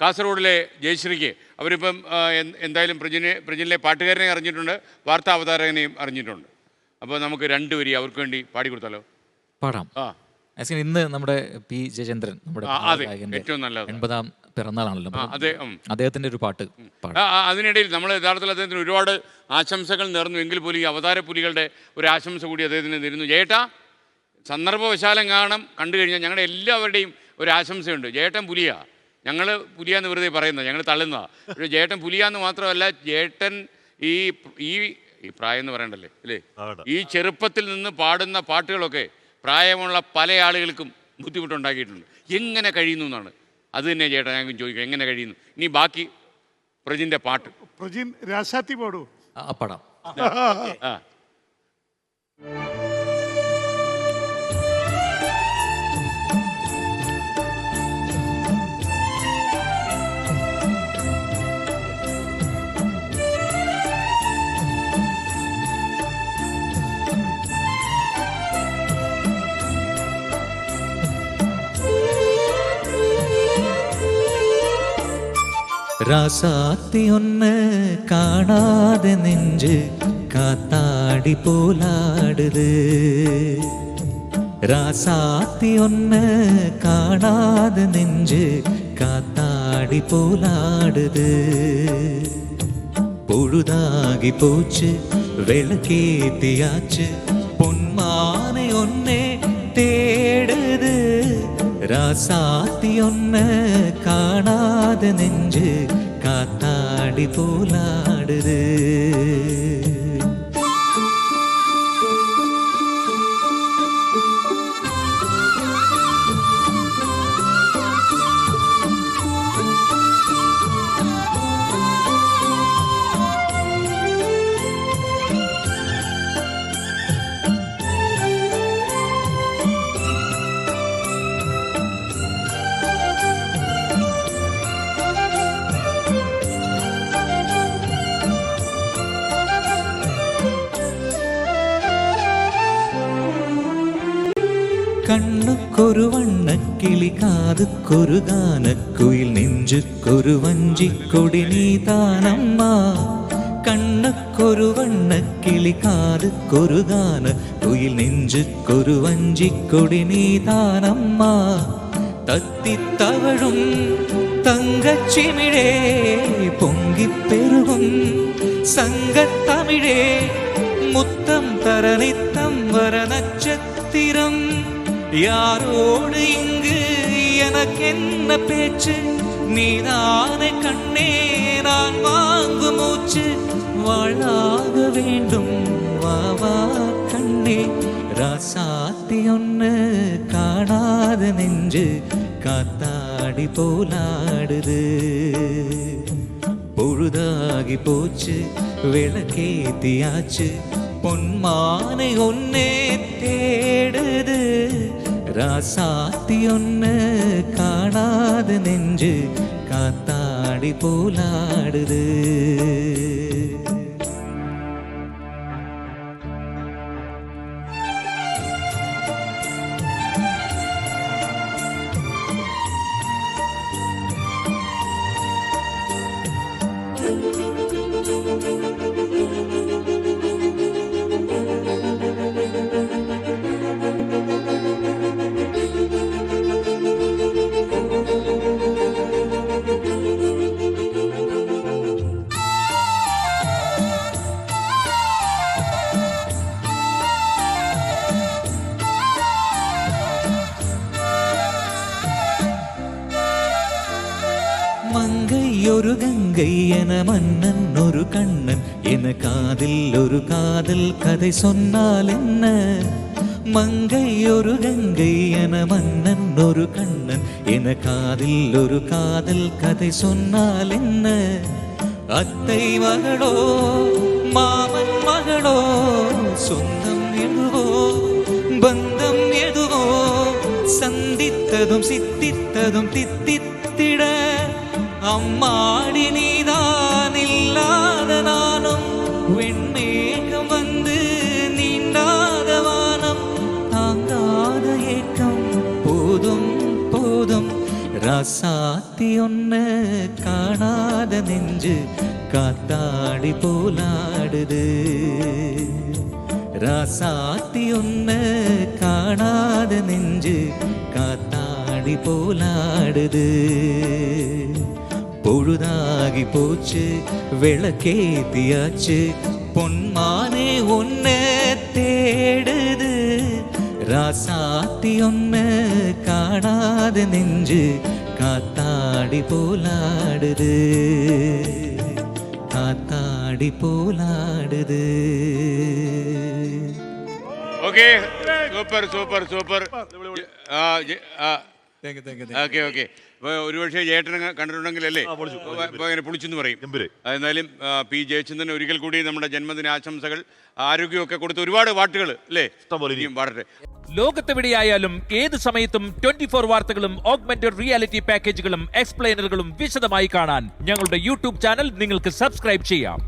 കാസർഗോഡിലെ ജയശ്രീക്ക് അവരിപ്പം എന്തായാലും പ്രജിനിലെ പാട്ടുകാരനെ അറിഞ്ഞിട്ടുണ്ട്, വാർത്താ അവതാരകനെയും അറിഞ്ഞിട്ടുണ്ട്. അപ്പോൾ നമുക്ക് രണ്ടുപേരും അവർക്ക് വേണ്ടി പാടിക്കൊടുത്താലോ? പാടാം. ഇന്ന് നമ്മുടെ പി ജയചന്ദ്രൻ നമ്മുടെ ഏറ്റവും നല്ല 80ാം പിറന്നാളാണല്ലോ. അദ്ദേഹത്തിന്റെ ഒരു പാട്ട് അതിനിടയിൽ നമ്മൾ യഥാർത്ഥത്തിൽ അദ്ദേഹത്തിന് ഒരുപാട് ആശംസകൾ നേർന്നു എങ്കിൽ പോലും ഈ അവതാര പുലികളുടെ ഒരു ആശംസ കൂടി അദ്ദേഹത്തിന് നേരുന്നു. ജയേട്ടാ, സന്ദർഭവശാലം കണ്ടു കഴിഞ്ഞാൽ ഞങ്ങളുടെ എല്ലാവരുടെയും ഒരു ആശംസയുണ്ട്. ജയേട്ടൻ പുലിയാ, ഞങ്ങൾ പുലിയാന്ന് വെറുതെ പറയുന്നത്, ഞങ്ങൾ തള്ളുന്നതാണ്. പക്ഷേ ജയേട്ടൻ പുലിയാന്ന് മാത്രമല്ല, ജയേട്ടൻ ഈ ഈ പ്രായം എന്ന് പറയണ്ടല്ലേ അല്ലേ, ഈ ചെറുപ്പത്തിൽ നിന്ന് പാടുന്ന പാട്ടുകളൊക്കെ പ്രായമുള്ള പല ആളുകൾക്കും ബുദ്ധിമുട്ടുണ്ടാക്കിയിട്ടുണ്ട്. എങ്ങനെ കഴിയുന്നു എന്നാണ്, അത് തന്നെ ചേട്ടാ ഞങ്ങൾക്ക് ചോദിക്കാം, എങ്ങനെ കഴിയുന്നു? ഇനി ബാക്കി പ്രജിൻ്റെ പാട്ട്. പ്രജിൻ രാശാത്തി പാടൂ. പാടാം. ராசாத்தியொன்னு காணாத நெஞ்சு காத்தாடி போலாடுது. ராசாத்தியொன்னு காணாத நெஞ்சு காத்தாடி போலாடுது. பொழுதாகி போச்சு விளக்கேத்தியாச்சு, பொன்மானை ஒன்னே தேடுது. ராசாத்தியொன்னு காணாத நெஞ்சு காத்தாடி போலாடுது. കണ്ണുക്കൊരു വണ്ണക്കിളി, കാതുക്കൊരു ഗാനക്കുയിൽ, നെഞ്ചുക്കൊരു വഞ്ചിക്കൊടി നീ താനമ്മ. കണ്ണുക്കൊരു വണ്ണക്കിളി, കാതുക്കൊരു ഗാനക്കുയിൽ, നെഞ്ചുക്കൊരു വഞ്ചിക്കൊടി നീ താനമ്മ. തത്തിത്തവഴും തങ്കച്ചിമിഴേ, പൊങ്കിപ്പെരുകും സംഗത്തമിഴേ, മുത്തം തരനിത്തം വരനക്ഷത്തിരം. யாரோடு இங்கு எனக்கென்ன பேச்சு, நீதானே கண்ணே நான் வாங்கும் மூச்சு. வாழாக வேண்டும் வாவா கண்ணே. ராசாத்தியொன்னு காணாத நெஞ்சு காத்தாடி போலாடுது. பொழுதாகி போச்சு விளக்கேத்தியாச்சு, பொன்மானை ஒன்னே தேடுது. ராசாத்தியொன்னு காணாத நெஞ்சு காத்தாடி போலாடுது. மங்கையொரு கங்கை என மன்னன் ஒரு கண்ணன் என காதில் ஒரு காதல் கதை சொன்னால் என்ன. மங்கையொரு கங்கை என மன்னன் ஒரு கண்ணன் என காதில் ஒரு காதல் கதை சொன்னால் என்ன. அத்தை மகளோ மாமன் மகளோ, சொந்தம் எதுவோ பந்தம் எதுவோ, சந்தித்ததும் சித்தித்ததும் தித்தித்திட. அம்மாடி நீதான் இல்லாத நானும், வெண்மேகம் வந்து நீண்டாத வானம், தாங்காத ஏக்கம் போதும் போதும். ராசாத்தி ஒன்னு காணாத நெஞ்சு காத்தாடி போலாடுது. ராசாத்தி ஒன்னு காணாத நெஞ்சு காத்தாடி போலாடுது. பொழுதாகி போச்சு விளக்கேத்தியாச்சு பொன்மானே ஒன்ன தேடுது. ராசாத்தி ஒன்னு காணாத நெஞ்சு காத்தாடி போலாடுது. காத்தாடி போலாடுது. Okay super super super. Okay okay. ഒരുപക്ഷെ ചേട്ടനെ കണ്ടിട്ടുണ്ടെങ്കിൽ അല്ലേ ഇങ്ങനെ പൊളിച്ചെന്ന് പറയും. എന്നാലും പി ജയചന്ദ്രൻ ഒരിക്കൽ കൂടി നമ്മുടെ ജന്മദിന ആശംസകൾ, ആരോഗ്യമൊക്കെ കൊടുത്ത് ഒരുപാട് പാട്ടുകൾ അല്ലേ പാടട്ടെ. ലോകത്തെവിടെയായാലും ഏത് സമയത്തും 24 വാർത്തകളും ഓഗ്മെന്റഡ് റിയാലിറ്റി പാക്കേജുകളും എക്സ്പ്ലെയിനറുകളും വിശദമായി കാണാൻ ഞങ്ങളുടെ യൂട്യൂബ് ചാനൽ നിങ്ങൾക്ക് സബ്സ്ക്രൈബ് ചെയ്യാം.